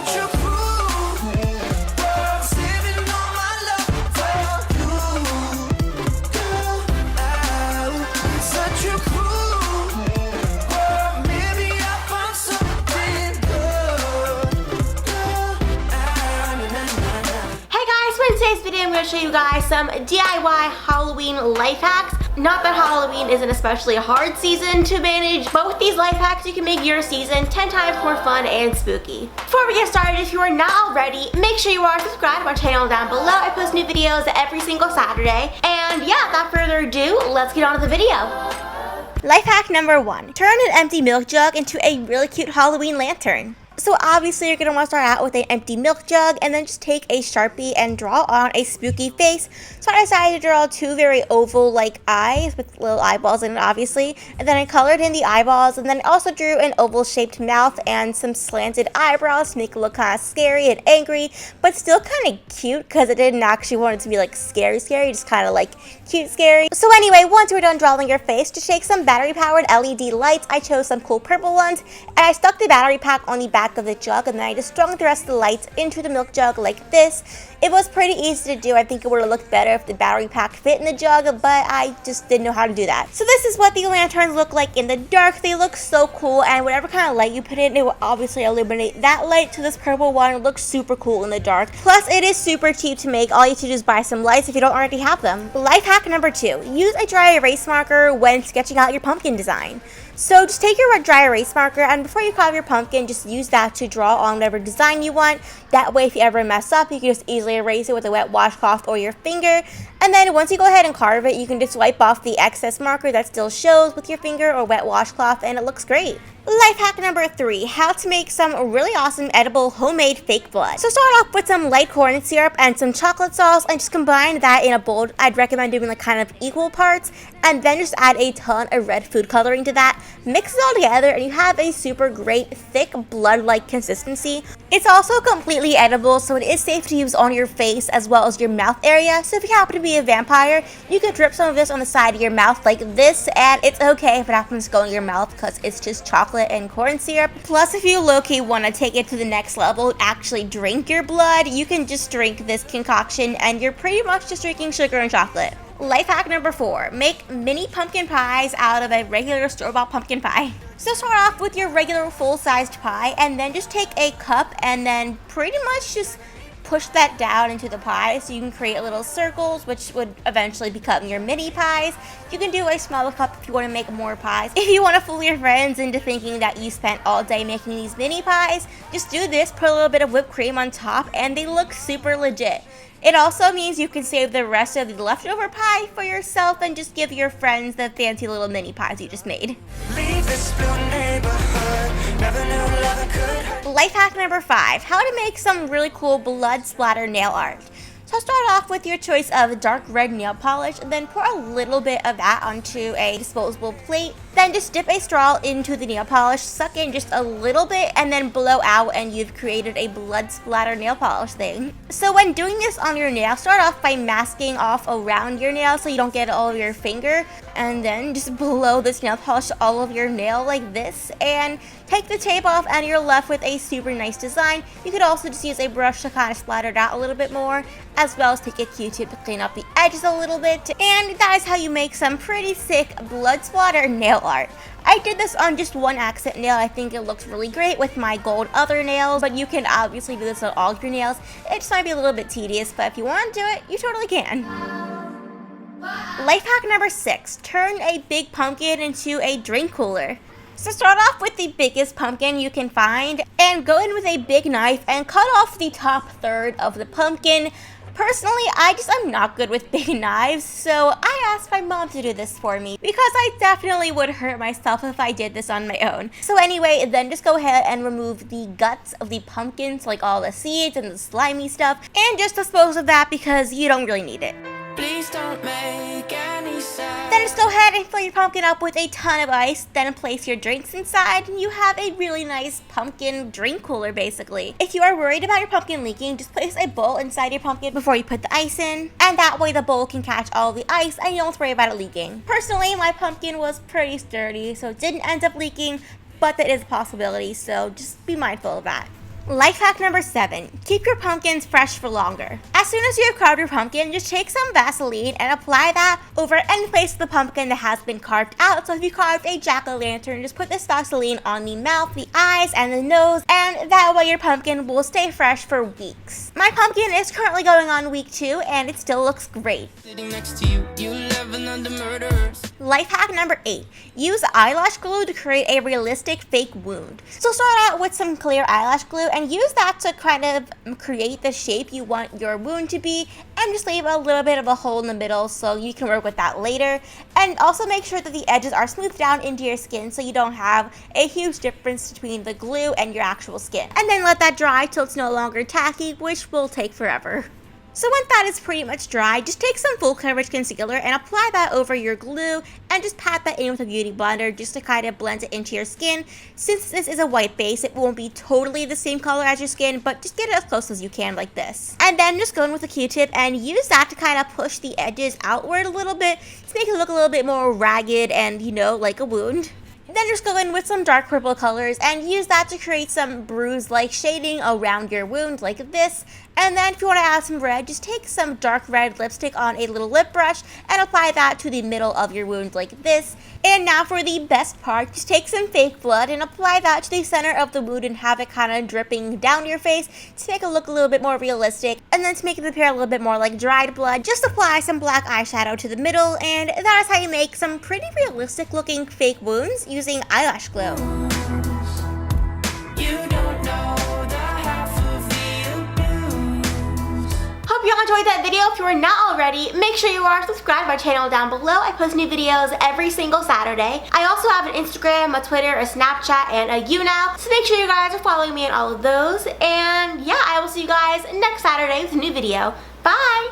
In today's video, I'm going to show you guys some DIY Halloween life hacks. Not that Halloween is an especially hard season to manage, but with these life hacks, you can make your season 10 times more fun and spooky. Before we get started, if you are not already, make sure you are subscribed to my channel down below. I post new videos every single Saturday. And yeah, without further ado, let's get on to the video. Life hack number 1. Turn an empty milk jug into a really cute Halloween lantern. So obviously you're going to want to start out with an empty milk jug and then just take a Sharpie and draw on a spooky face. So I decided to draw two very oval-like eyes with little eyeballs in it, obviously. And then I colored in the eyeballs, and then I also drew an oval-shaped mouth and some slanted eyebrows to make it look kind of scary and angry, but still kind of cute because it didn't actually want it to be like scary, just kind of like cute scary. So anyway, once we're done drawing your face, just take some battery-powered LED lights. I chose some cool purple ones, and I stuck the battery pack on the back of the jug, and then I just strung the rest of the lights into the milk jug like this. It was pretty easy to do. I think it would have looked better if the battery pack fit in the jug, but I just didn't know how to do that. So this is what the lanterns look like in the dark. They look so cool, and whatever kind of light you put in, it will obviously illuminate that light. So this purple one looks super cool in the dark. Plus, it is super cheap to make. All you have to do is buy some lights if you don't already have them. Life hack number 2. Use a dry erase marker when sketching out your pumpkin design. So just take your dry erase marker, and before you carve your pumpkin, just use that to draw on whatever design you want. That way, if you ever mess up, you can just easily erase it with a wet washcloth or your finger. And then once you go ahead and carve it, you can just wipe off the excess marker that still shows with your finger or wet washcloth, and it looks great. Life hack number 3, how to make some really awesome edible homemade fake blood. So start off with some light corn syrup and some chocolate sauce, and just combine that in a bowl. I'd recommend doing like kind of equal parts, and then just add a ton of red food coloring to that. Mix it all together, and you have a super great thick blood-like consistency. It's also completely edible, so it is safe to use on your face as well as your mouth area. So if you happen to be a vampire, you can drip some of this on the side of your mouth like this, and it's okay if it happens to go in your mouth because it's just chocolate and corn syrup. Plus, if you low-key want to take it to the next level, actually drink your blood, you can just drink this concoction and you're pretty much just drinking sugar and chocolate. Life hack number 4, make mini pumpkin pies out of a regular store-bought pumpkin pie. So start off with your regular full-sized pie, and then just take a cup and then pretty much just push that down into the pie so you can create little circles, which would eventually become your mini pies. You can do a smaller cup if you want to make more pies. If you want to fool your friends into thinking that you spent all day making these mini pies, just do this, put a little bit of whipped cream on top, and they look super legit. It also means you can save the rest of the leftover pie for yourself and just give your friends the fancy little mini pies you just made. Life hack number 5, how to make some really cool blood splatter nail art. So start off with your choice of dark red nail polish, and then pour a little bit of that onto a disposable plate. Then just dip a straw into the nail polish, suck in just a little bit, and then blow out, and you've created a blood splatter nail polish thing. So when doing this on your nail, start off by masking off around your nail so you don't get it all over your finger, and then just blow this nail polish all over your nail like this, and take the tape off, and you're left with a super nice design. You could also just use a brush to kind of splatter it out a little bit more, as well as take a Q-tip to clean up the edges a little bit. And that is how you make some pretty sick blood splatter nail art. I did this on just one accent nail. I think it looks really great with my gold other nails, but you can obviously do this on all of your nails. It just might be a little bit tedious, but if you want to do it, you totally can. Life hack number 6, turn a big pumpkin into a drink cooler. So start off with the biggest pumpkin you can find and go in with a big knife and cut off the top third of the pumpkin. Personally, I'm not good with big knives, so I asked my mom to do this for me because I definitely would hurt myself if I did this on my own. So anyway, then just go ahead and remove the guts of the pumpkins, like all the seeds and the slimy stuff, and just dispose of that because you don't really need it. Please don't make any sense. Then just go ahead and fill your pumpkin up with a ton of ice, then place your drinks inside, and you have a really nice pumpkin drink cooler basically. If you are worried about your pumpkin leaking, just place a bowl inside your pumpkin before you put the ice in, and that way the bowl can catch all the ice and you don't have to worry about it leaking. Personally, my pumpkin was pretty sturdy, so it didn't end up leaking, but that is a possibility, so just be mindful of that. Life hack number 7, keep your pumpkins fresh for longer. As soon as you have carved your pumpkin, just take some Vaseline and apply that over any place of the pumpkin that has been carved out. So if you carved a jack-o'-lantern, just put this Vaseline on the mouth, the eyes, and the nose, and that way your pumpkin will stay fresh for weeks. My pumpkin is currently going on week 2 and it still looks great. Sitting next to you, you living under murderers. Life hack number 8, use eyelash glue to create a realistic fake wound. So start out with some clear eyelash glue and use that to kind of create the shape you want your wound to be, and just leave a little bit of a hole in the middle so you can work with that later. And also make sure that the edges are smoothed down into your skin so you don't have a huge difference between the glue and your actual skin. And then let that dry till it's no longer tacky, which will take forever. So once that is pretty much dry, just take some full coverage concealer and apply that over your glue and just pat that in with a beauty blender just to kind of blend it into your skin. Since this is a white base, it won't be totally the same color as your skin, but just get it as close as you can like this. And then just go in with a Q-tip and use that to kind of push the edges outward a little bit to make it look a little bit more ragged and, you know, like a wound. Then just go in with some dark purple colors and use that to create some bruise-like shading around your wound like this. And then if you want to add some red, just take some dark red lipstick on a little lip brush and apply that to the middle of your wound like this. And now for the best part, just take some fake blood and apply that to the center of the wound and have it kind of dripping down your face to make it look a little bit more realistic. And then to make it appear a little bit more like dried blood, just apply some black eyeshadow to the middle, and that is how you make some pretty realistic looking fake wounds using eyelash glue. Hope you all enjoyed that video. If you are not already, make sure you are subscribed to my channel down below. I post new videos every single Saturday. I also have an Instagram, a Twitter, a Snapchat, and a YouNow. So make sure you guys are following me on all of those. And yeah, I will see you guys next Saturday with a new video. Bye!